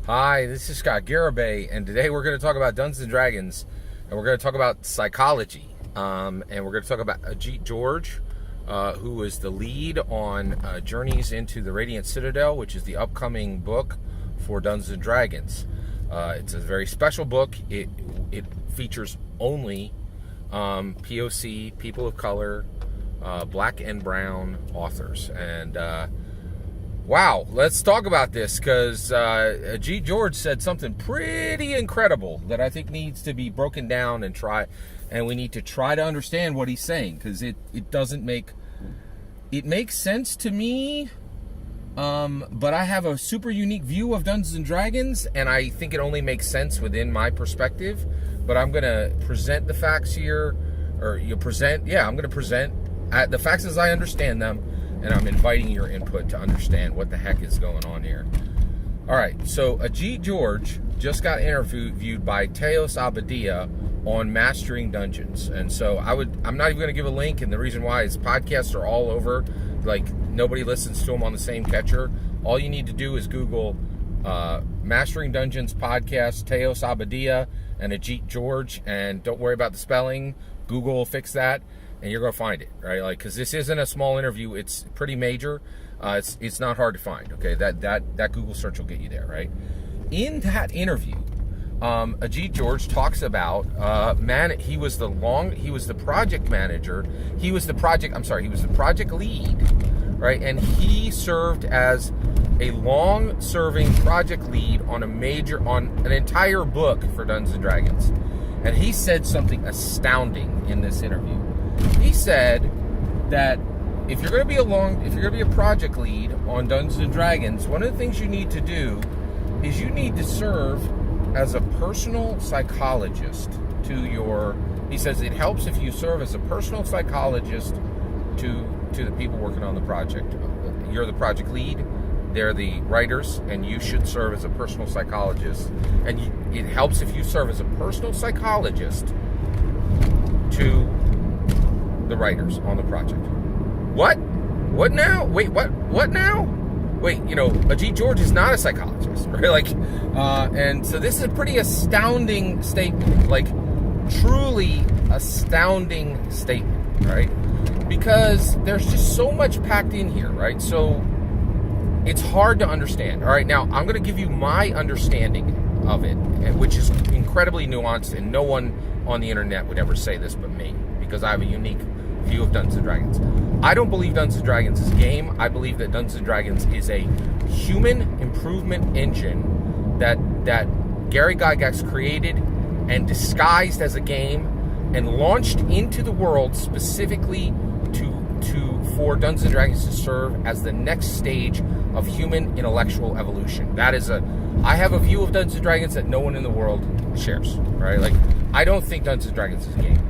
Hi, this is Scott Garibay, and today we're going to talk about Dungeons and Dragons, and we're going to talk about psychology, and we're going to talk about Ajit George, who is the lead on Journeys into the Radiant Citadel, which is the upcoming book for Dungeons and Dragons. It's a very special book. It features only POC, people of color, black and brown authors, and wow, let's talk about this, because Ajit George said something pretty incredible that I think needs to be broken down and we need to try to understand what he's saying, because it makes sense to me, but I have a super unique view of Dungeons and Dragons, and I think it only makes sense within my perspective. But I'm going to present the facts here, I'm going to present the facts as I understand them, and I'm inviting your input to understand what the heck is going on here. All right, so Ajit George just got interviewed by Teos Abadia on Mastering Dungeons. And so I'm not even going to give a link, and the reason why is podcasts are all over. Like, nobody listens to them on the same catcher. All you need to do is Google Mastering Dungeons podcast, Teos Abadia, and Ajit George, and don't worry about the spelling. Google will fix that, and you're going to find it, right? Like, because this isn't a small interview. It's pretty major. It's not hard to find, okay? That Google search will get you there, right? In that interview, Ajit George talks about he was the project manager. He was the project lead, right? And he served as a long-serving project lead on an entire book for Dungeons and Dragons. And he said something astounding in this interview. He said that if you're going to be a project lead on Dungeons and Dragons, one of the things you need to do is you need to serve as a personal psychologist he says it helps if you serve as a personal psychologist to the people working on the project. You're the project lead, they're the writers, and you should serve as a personal psychologist. And it helps if you serve as a personal psychologist to the writers on the project. What? What now? Wait, what now? Wait, Ajit George is not a psychologist, right? And so this is a pretty astounding statement, like truly astounding statement, right? Because there's just so much packed in here, right? So it's hard to understand. All right, now I'm going to give you my understanding of it, which is incredibly nuanced, and no one on the internet would ever say this but me, because I have a unique view of Dungeons & Dragons. I don't believe Dungeons & Dragons is a game. I believe that Dungeons & Dragons is a human improvement engine that Gary Gygax created and disguised as a game and launched into the world specifically for Dungeons & Dragons to serve as the next stage of human intellectual evolution. I have a view of Dungeons & Dragons that no one in the world shares, right? Like, I don't think Dungeons & Dragons is a game.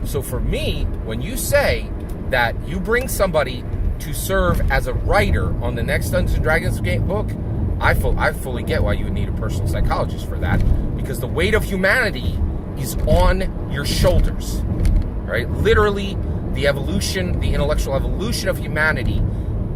So for me, when you say that you bring somebody to serve as a writer on the next Dungeons & Dragons game book, I fully get why you would need a personal psychologist for that, because the weight of humanity is on your shoulders, right? Literally, the intellectual evolution of humanity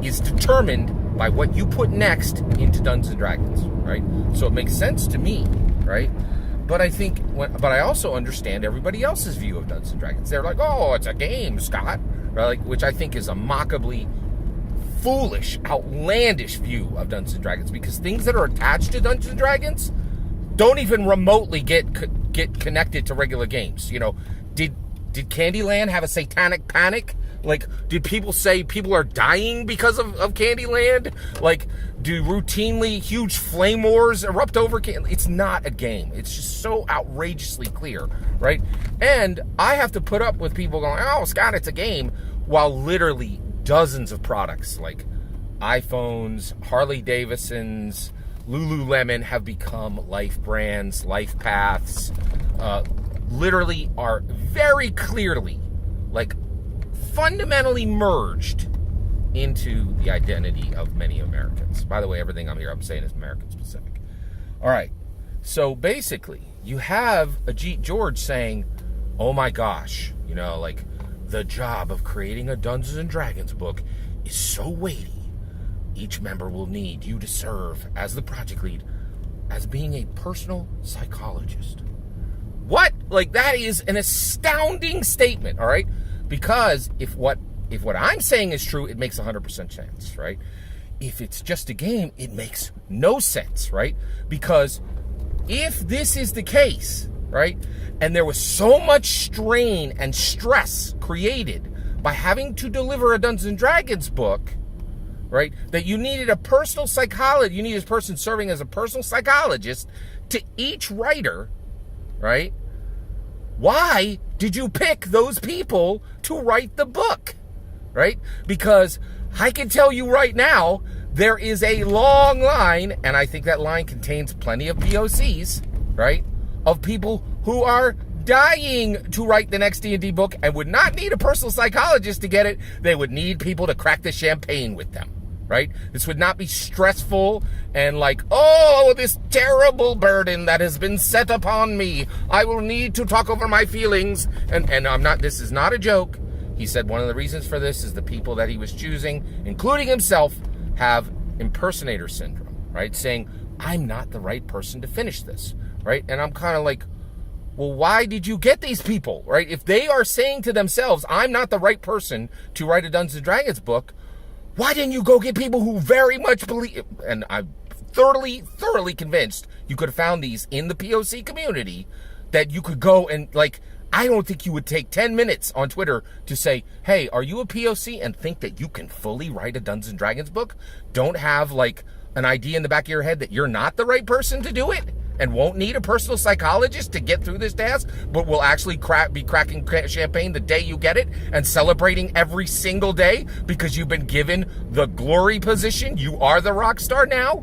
is determined by what you put next into Dungeons & Dragons, right? So it makes sense to me, right? But I also understand everybody else's view of Dungeons & Dragons. They're like, oh, it's a game, Scott, right? Which I think is a mockably foolish, outlandish view of Dungeons & Dragons, because things that are attached to Dungeons & Dragons don't even remotely get connected to regular games. Did Candyland have a satanic panic? Like, did people say people are dying because of Candyland? Like, do routinely huge flame wars erupt over Candyland? It's not a game. It's just so outrageously clear, right? And I have to put up with people going, oh, Scott, it's a game, while literally dozens of products like iPhones, Harley Davidsons, Lululemon have become life brands, life paths, literally are very clearly, like, fundamentally merged into the identity of many Americans. By the way, everything I'm saying is American specific. All right, so basically, you have Ajit George saying, oh my gosh, the job of creating a Dungeons and Dragons book is so weighty. Each member will need you to serve as the project lead as being a personal psychologist. What? Like, that is an astounding statement, all right? Because if what I'm saying is true, it makes 100% sense, right? If it's just a game, it makes no sense, right? Because if this is the case, right, and there was so much strain and stress created by having to deliver a Dungeons and Dragons book, right, that you needed a personal psychologist, you needed a person serving as a personal psychologist to each writer, right? Why did you pick those people to write the book, right? Because I can tell you right now, there is a long line, and I think that line contains plenty of POCs, right, of people who are dying to write the next D&D book and would not need a personal psychologist to get it. They would need people to crack the champagne with them, right? This would not be stressful and like, oh, this terrible burden that has been set upon me. I will need to talk over my feelings. And I'm not, this is not a joke. He said one of the reasons for this is the people that he was choosing, including himself, have impersonator syndrome, right? Saying, I'm not the right person to finish this, right? And I'm kind of like, well, why did you get these people, right? If they are saying to themselves, I'm not the right person to write a Dungeons & Dragons book, why didn't you go get people who very much believe, and I'm thoroughly convinced you could have found these in the POC community, that you could go and, like, I don't think you would take 10 minutes on Twitter to say, hey, are you a POC and think that you can fully write a Dungeons & Dragons book? Don't have, like, an idea in the back of your head that you're not the right person to do it and won't need a personal psychologist to get through this task, but will actually be cracking champagne the day you get it and celebrating every single day because you've been given the glory position. You are the rock star now,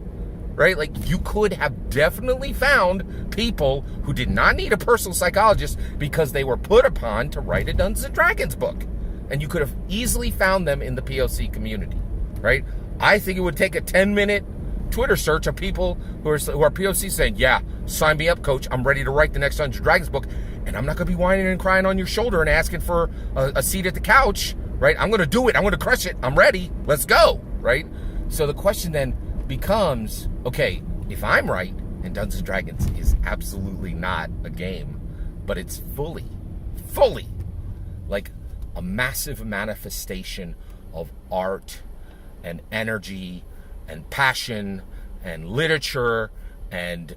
right? Like, you could have definitely found people who did not need a personal psychologist because they were put upon to write a Dungeons & Dragons book. And you could have easily found them in the POC community, right? I think it would take a 10-minute Twitter search of people who are POC saying, yeah, sign me up, coach. I'm ready to write the next Dungeons & Dragons book. And I'm not going to be whining and crying on your shoulder and asking for a seat at the couch, right? I'm going to do it. I'm going to crush it. I'm ready. Let's go, right? So the question then becomes, okay, if I'm right, and Dungeons & Dragons is absolutely not a game, but it's fully, like a massive manifestation of art and energy and passion and literature and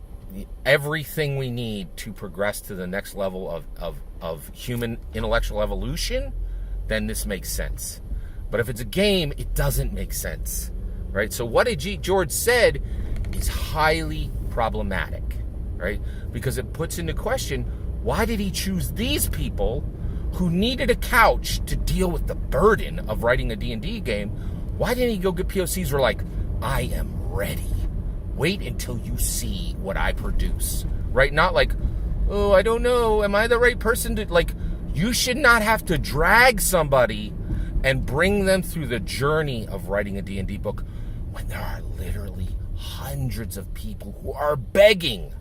everything we need to progress to the next level of human intellectual evolution, then this makes sense. But if it's a game, it doesn't make sense, right? So what Ajit George said is highly problematic, right? Because it puts into question, why did he choose these people who needed a couch to deal with the burden of writing a D&D game? Why didn't he go get POCs who are like, I am ready. Wait until you see what I produce, right? Not like, oh, I don't know. Am I the right person to, like, you should not have to drag somebody and bring them through the journey of writing a D&D book when there are literally hundreds of people who are begging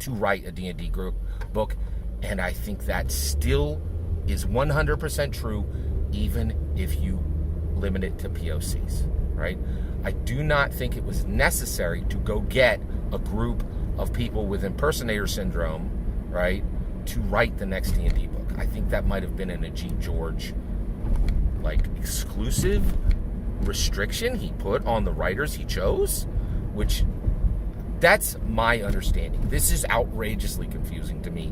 to write a D&D group book. And I think that still is 100% true, even if you limit it to POCs, right? I do not think it was necessary to go get a group of people with impersonator syndrome, right, to write the next D&D book. I think that might have been an Ajit George, like, exclusive restriction he put on the writers he chose, which, that's my understanding. This is outrageously confusing to me.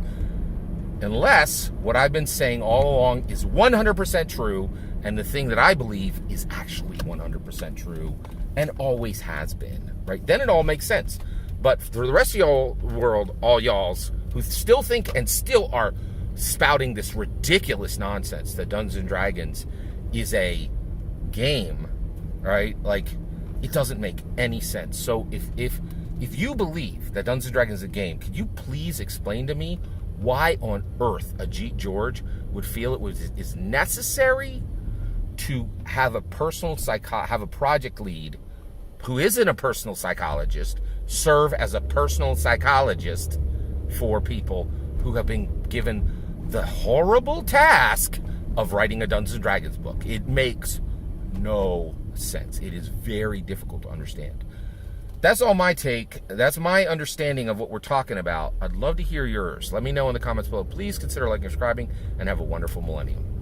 Unless what I've been saying all along is 100% true, and the thing that I believe is actually 100% true, and always has been, right? Then it all makes sense. But for the rest of y'all world, all y'alls who still think and still are spouting this ridiculous nonsense that Dungeons & Dragons is a game, right? Like, it doesn't make any sense. So if you believe that Dungeons & Dragons is a game, could you please explain to me why on earth Ajit George would feel is necessary to have a project lead who isn't a personal psychologist serve as a personal psychologist for people who have been given the horrible task of writing a Dungeons & Dragons book? It makes no sense. It is very difficult to understand. that's all my take. That's my understanding of what we're talking about. I'd love to hear yours. Let me know in the comments below. Please consider liking and subscribing, and have a wonderful millennium.